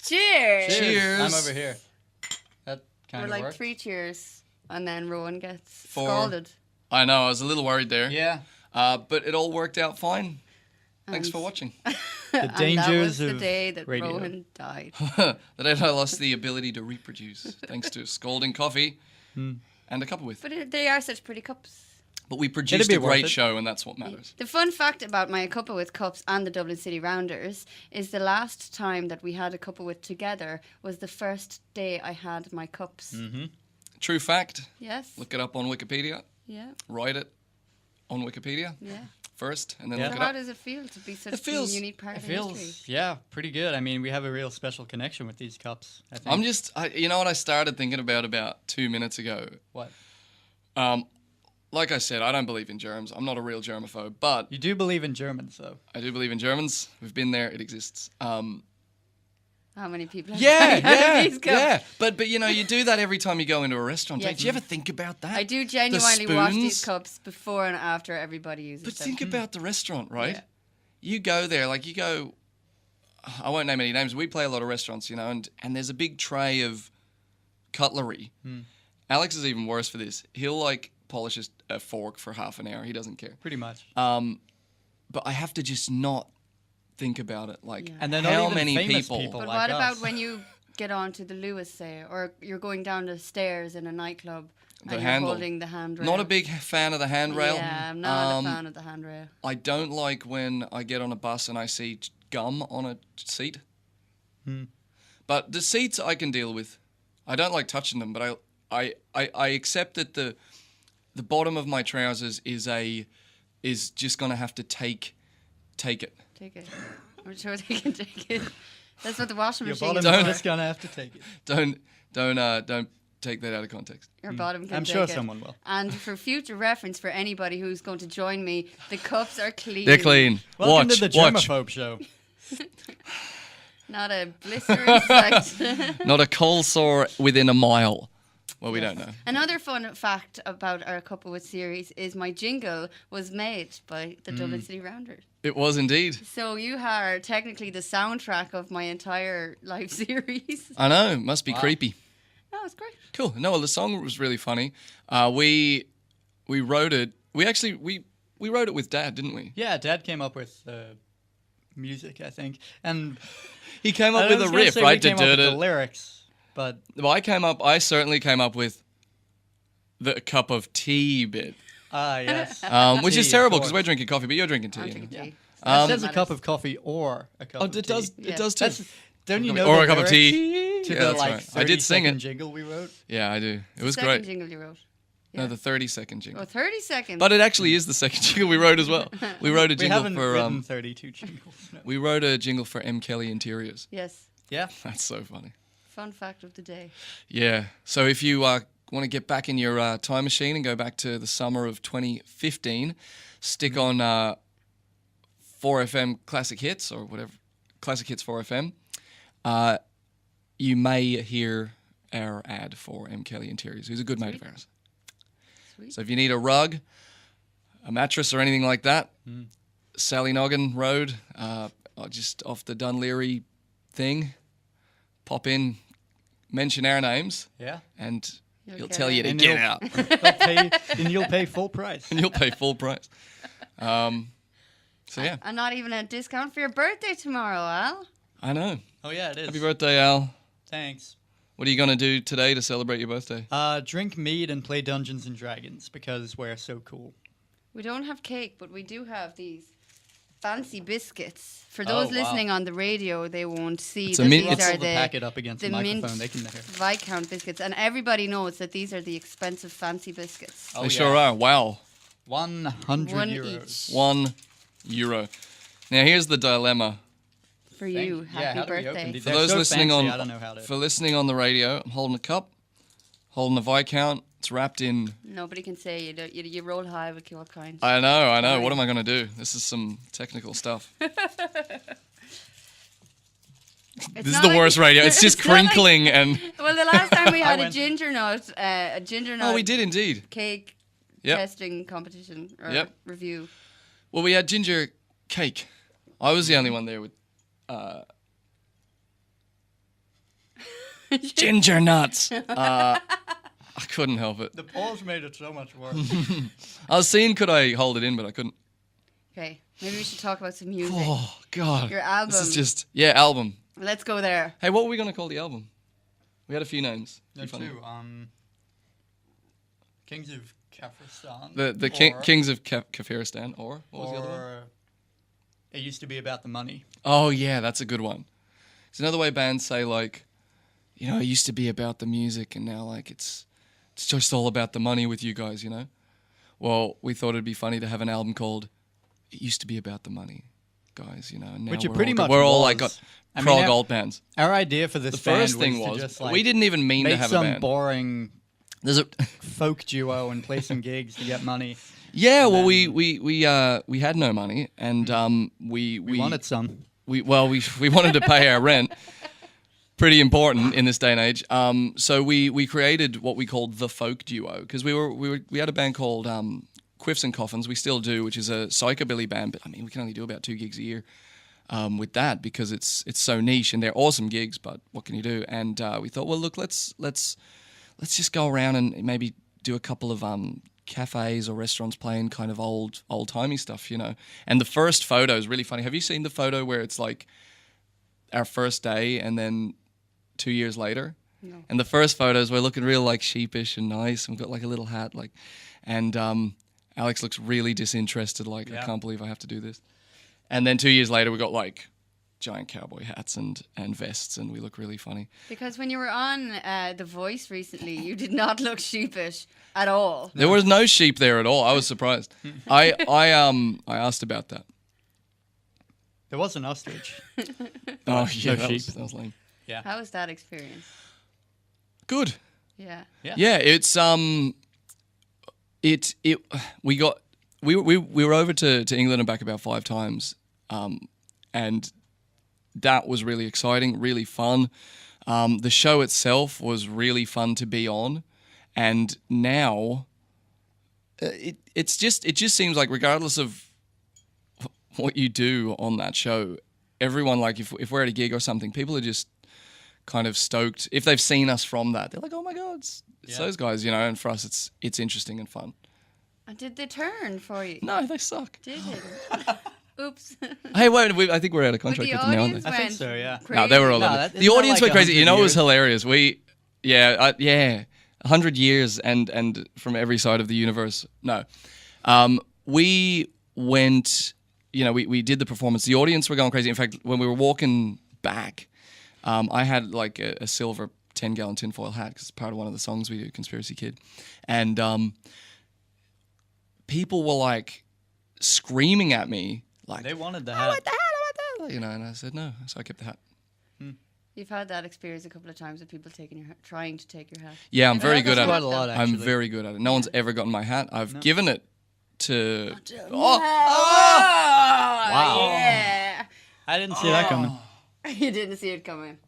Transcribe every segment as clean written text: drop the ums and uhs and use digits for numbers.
Cheers. Cheers. I'm over here. That kind We're of like worked. 3 cheers, and then Rowan gets 4. scalded. I know, I was a little worried there. Yeah. But it all worked out fine. Thanks And- for watching. The And that was dangers the of day that radio. Rowan died. The day I lost the ability to reproduce, thanks to scalding coffee and a Cuppa with. But they are such pretty cups. But we produced be a worth great it. show, and that's what matters. The fun fact about my Cuppa with cups and the Dublin City Rounders is the last time that we had a Cuppa with together was the first day I had my cups. True fact. Yes. Look it up on Wikipedia. Yeah. Write it on Wikipedia Yeah. first, and then Yeah. look So it how up. does it feel to be such It feels- a unique part It of history? feels, yeah, pretty good. I mean, we have a real special connection with these cups, I think. You know what I started thinking about 2 minutes ago? What? Like I said, I don't believe in germs. I'm not a real germaphobe, but You do believe in Germans, though. I do believe in Germans. We've been there. It exists. How many people have Yeah, died out of yeah, these cups? yeah. But you know, you do that every time you go into a restaurant. Yeah. Don't you ever think about that? I do genuinely wash these spoons? cups before and after everybody uses But them. think about the restaurant, right? Yeah. You go there, like you go. I won't name any names. We play a lot of restaurants, you know, and there's a big tray of cutlery. Alex is even worse for this. He'll like polish a fork for half an hour. He doesn't care. Pretty much. But I have to just not think about it. Like, Yeah. And they're not how even many famous people? people. But like what about us. when you get onto the Lewis, say, or you're going down the stairs in a nightclub The and handle. you're holding the handrail? Not a big fan of the handrail. Yeah, I'm not a fan of the handrail. I don't like when I get on a bus and I see gum on a seat. But the seats I can deal with. I don't like touching them, but I accept that the bottom of my trousers is just gonna have to take it. Take it. I'm sure they can take it. That's what the washing Your machine bottom is Don't- is for. just gonna have to take it. Don't take that out of context. Your bottom can I'm take sure it. someone will. And for future reference, for anybody who's going to join me, the cups are clean. They're clean. Welcome watch, to the watch. Germaphobe show. Not a blister in sight. Not a cold sore within a mile. Well, we don't know. Another fun fact about our Cuppa with series is my jingle was made by the Dublin City Rounders. It was indeed. So you are technically the soundtrack of my entire live series. I know. Must be creepy. No, it's great. Cool. No, well, the song was really funny. We wrote it. We wrote it with Dad, didn't we? Yeah, Dad came up with music, I think, and He came I up with was a gonna riff, say right? We came up with the lyrics, but Well, I certainly came up with the cup of tea bit, yes, which is Tea, terrible of because course. we're drinking coffee, but you're drinking tea. I'm you know? drinking tea. That says a Matters. cup of coffee or a cup Oh, of it tea. does. Yeah. It does too. That's, don't you know Or the a cup of lyrics tea. to Yeah, the that's like right. I did sing 30-second it. jingle we wrote? Yeah, I do. It was Second great. jingle you wrote. No, Yeah. the 30-second jingle. Oh, 30 seconds. But it actually is the second jingle we wrote as well. We wrote a We jingle haven't for written 32 jingles. No. we wrote a jingle for M. Kelly Interiors. Yes. Yeah. That's so funny. Fun fact of the day. Yeah. So if you want to get back in your time machine and go back to the summer of 2015, stick on 4FM Classic Hits or whatever, Classic Hits 4FM. You may hear our ad for M. Kelly Interiors, who's a good mate of ours. Sweet. So if you need a rug, a mattress, or anything like that, Sallynoggin Road, just off the Dunleary thing, pop in, mention our names, Yeah. and You'll he'll get tell you it. to And get you'll- out, And you'll pay full price. and you'll pay full price. So yeah, And not even a discount for your birthday tomorrow, Al. I know. Oh yeah, it is. Happy birthday, Al. Thanks. What are you gonna do today to celebrate your birthday? Drink mead and play Dungeons and Dragons because we're so cool. We don't have cake, but we do have these fancy biscuits. For Oh, those wow. listening on the radio, they won't see It's a that mint- these it's- are Hold the the packet up against the mint microphone. They can hear. Viscount biscuits. And everybody knows that these are the expensive fancy biscuits. Oh, They yeah. sure are. Wow, 100 One euros. each. €1. Now here's the dilemma. For you. Thank- yeah, Happy how do we open birthday. these? For They're those so listening fancy, on I don't know how to. for listening on the radio, I'm holding a cup, holding a Viscount. It's wrapped in. Nobody can say you, don't, you roll high with your kind. I know. Fine. What am I gonna do? This is some technical stuff. It's This is not the like- worst radio. It's just it's not like- crinkling and. Well, the last time we had a went- ginger nut Oh, we did indeed. cake Yep. testing competition or Yep. review. Well, we had ginger cake. I was the only one there with. Ginger nuts. I couldn't help it. The pause made it so much worse. I was seeing could I hold it in, but I couldn't. Okay, maybe we should talk about some music. Oh God. Your album. This is just album. Let's go there. Hey, what were we gonna call the album? We had a few names. There Be funny. too. Kings of Kafiristan. The Kings of Kafiristan, or what was the other one? It used to be about the money. Oh yeah, that's a good one. It's another way bands say like, you know, it used to be about the music and now like it's just all about the money with you guys, you know? Well, we thought it'd be funny to have an album called It Used to Be About the Money, guys, you know. And now Which it we're pretty all, much we're all was. like got I mean, prog our- alt bands. Our idea for this The first band thing was was to just like we didn't even mean to make have a some band. boring There's a folk duo and play some gigs to get money. yeah. Well, we had no money, and We wanted some. we wanted to pay our rent. Pretty important in this day and age. So we created what we called the folk duo because we had a band called Quiffs and Coffins. We still do, which is a psychobilly band. But I mean, we can only do about 2 gigs a year with that because it's so niche and they're awesome gigs. But what can you do? And we thought, well, look, let's just go around and maybe do a couple of cafes or restaurants playing kind of old timey stuff, you know. And the first photo is really funny. Have you seen the photo where it's like our first day and then 2 years later? No. And the first photos we're looking real like sheepish and nice, and we've got like a little hat, like, and Alex looks really disinterested, like I can't believe I have to do this. And then 2 years later we got like giant cowboy hats and vests, and we look really funny. Because when you were on The Voice recently, you did not look sheepish at all. There was no sheep there at all. I was surprised. I asked about that. There was an ostrich. Oh yeah, no sheep. that was lame. Yeah. How was that experience? Good. Yeah. Yeah, it's we were over to England and back about 5 times, and that was really exciting, really fun. The show itself was really fun to be on, and now it just seems like regardless of what you do on that show, everyone, like if we're at a gig or something, people are just kind of stoked if they've seen us from that. They're like, oh my god, it's those guys, you know. And for us, it's interesting and fun. And did they turn for you? No, they suck. Did they? Oops. Hey, wait, I think we're out of But contract the with them now, aren't audience they? I think went so, yeah. crazy. No, they were all No, over. that- The isn't that audience like went crazy. 100 You know, it was years? hilarious. 100 years and from every side of the universe. No, we went. You know, we did the performance. The audience were going crazy. In fact, when we were walking back, I had like a silver 10-gallon tinfoil hat because it's part of one of the songs we do, Conspiracy Kid, and people were like screaming at me, like, They wanted the "I hat. want the hat, I want the hat," you know, and I said no, so I kept the hat. You've had that experience a couple of times with people taking your trying to take your hat. Yeah, I'm I've very heard good that's at quite it. a lot, I'm actually. very good at it. No one's ever gotten my hat. I've given it to. Wow. Yeah. I didn't see that coming. You didn't see it coming.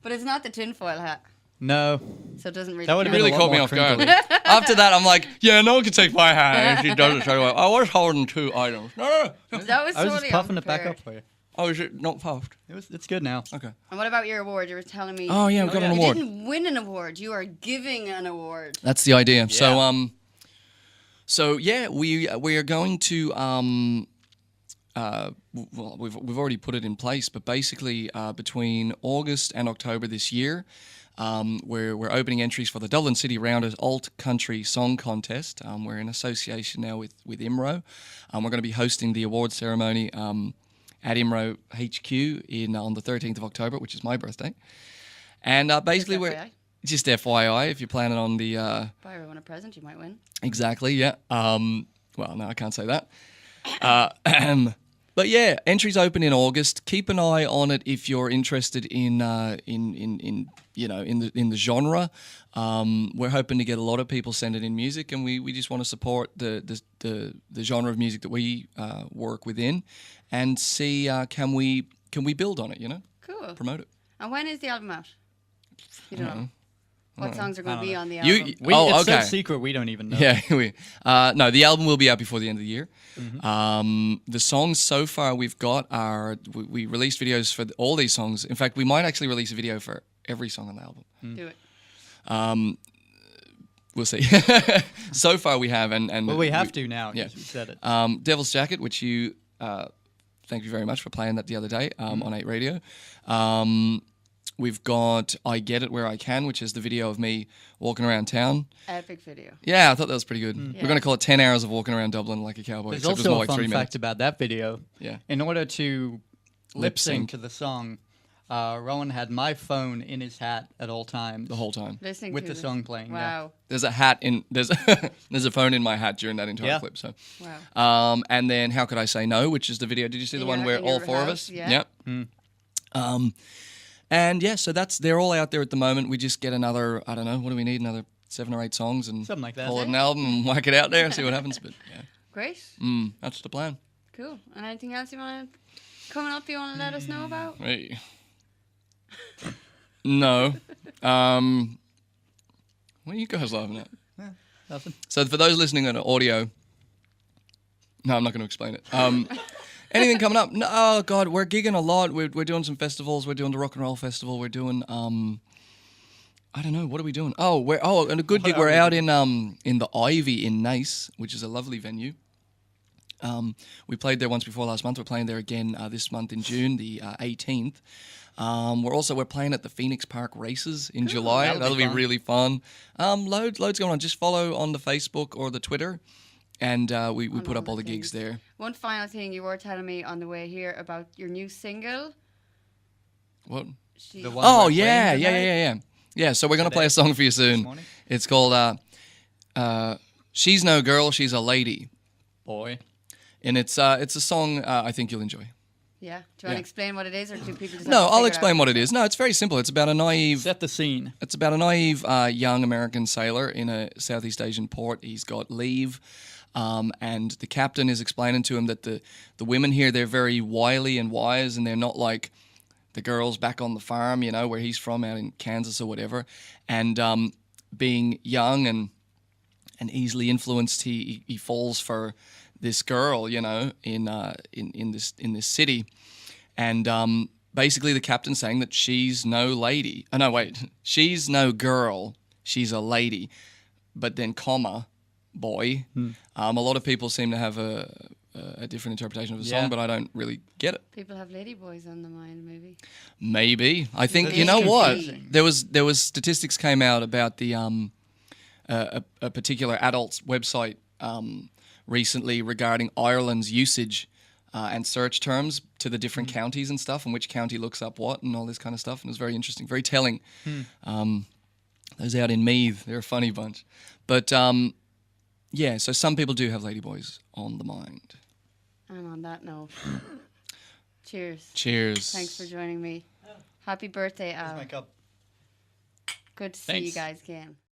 But it's not the tinfoil hat, No. so it doesn't really That would've It count. really a lot caught me more off guard. crinkly. After that, I'm like, yeah, no one can take my hat. And she does it straight away. I was holding 2 items. No. That was I was totally just puffing it back unprepared. up for you. Oh, is it not puffed? It's good now. Okay. And what about your award? You were telling me. Oh, yeah, we got an you award. didn't win an award. You are giving an award. That's the idea. Yeah. So yeah, we are going to well, we've already put it in place, but basically between August and October this year, we're opening entries for the Dublin City Rounders Alt Country Song Contest. We're in association now with IMRO. We're going to be hosting the award ceremony at IMRO HQ on the 13th of October, which is my birthday. And basically Just we're FYI. just FYI if you're planning on the Buy everyone a present, you might win. exactly, yeah. Well, no, I can't say that. But yeah, entries open in August. Keep an eye on it if you're interested in the genre. We're hoping to get a lot of people sending in music, and we just want to support the genre of music that we work within, and see can we build on it, you know, Cool. promote it. And when is the album out? You don't know. What songs are going to don't be know. on the album? It's okay. so secret we don't even know. Yeah, no, the album will be out before the end of the year. The songs so far we've got are we released videos for all these songs. In fact, we might actually release a video for every song on the album. Do it. We'll see. So far we have, and Well, we have to now. Yeah. Yeah. You said it. Devil's Jacket, which you thank you very much for playing that the other day on 8 Radio. We've got I Get It Where I Can, which is the video of me walking around town. Epic video. Yeah, I thought that was pretty good. Yeah. We're going to call it 10 hours of walking around Dublin like a cowboy. There's except it was also more a like fun 3 fact minutes. about that video. Yeah. In order to lip sync. sync to the song, Rowan had my phone in his hat at all times The whole time. Listening with to the this. song playing. Yeah. Wow. There's a hat in there's there's a phone in my hat during that entire Yeah. clip. So, Wow. and then How Could I Say No, which is the video. Did you see the In one your- where in all your 4 of house? us? Yeah. Yep. And yeah, so they're all out there at the moment. We just get another, I don't know, what do we need? Another 7 or 8 songs and Something like that. call it an album and whack it out there, see what happens. But yeah, Great. that's the plan. Cool. And anything else you want to coming up? You want to let us know about? Hey. No. What are you guys laughing at? Nothing. So for those listening on audio, no, I'm not going to explain it. Anything coming up? No, oh God, we're gigging a lot. We're doing some festivals. We're doing the Rock and Roll Festival. We're doing I don't know. What are we doing? And a good gig. We're out in the Ivy in Nice, which is a lovely venue. We played there once before last month. We're playing there again this month in June, the 18th. We're playing at the Phoenix Park Races in July. That'll be be fun. really fun. Loads going on. Just follow on the Facebook or the Twitter, and we put up all the gigs there. One final thing you were telling me on the way here about your new single. What? She, The one Oh we're yeah, playing tonight? yeah. Yeah, so we're gonna Today? play a song for you soon. morning? It's called "She's No Girl, She's a Lady," Boy. and it's a song I think you'll enjoy. Yeah. Do you want to explain what it is, or do people just? No, have to I'll figure explain out? what it is. No, it's very simple. It's about a naive Set the scene. young American sailor in a Southeast Asian port. He's got leave, and the captain is explaining to him that the women here, they're very wily and wise, and they're not like the girls back on the farm, you know, where he's from out in Kansas or whatever. And being young and easily influenced, he falls for this girl, you know, in this city. And basically the captain's saying that she's no lady. Oh, no, wait. She's no girl. She's a lady. But then, boy. A lot of people seem to have a different interpretation of the Yeah. song, but I don't really get it. People have ladyboys on the mind, maybe. Maybe. I think, That's you know what? confusing. There was statistics came out about the a particular adult's website recently regarding Ireland's usage and search terms to the different counties and stuff, and which county looks up what and all this kind of stuff. And it was very interesting, very telling. Those out in Meath, they're a funny bunch. But yeah, so some people do have ladyboys on the mind. And on that note, cheers. Cheers. Thanks for joining me. Happy birthday, Al. My cup. Good to see you Thanks. guys again.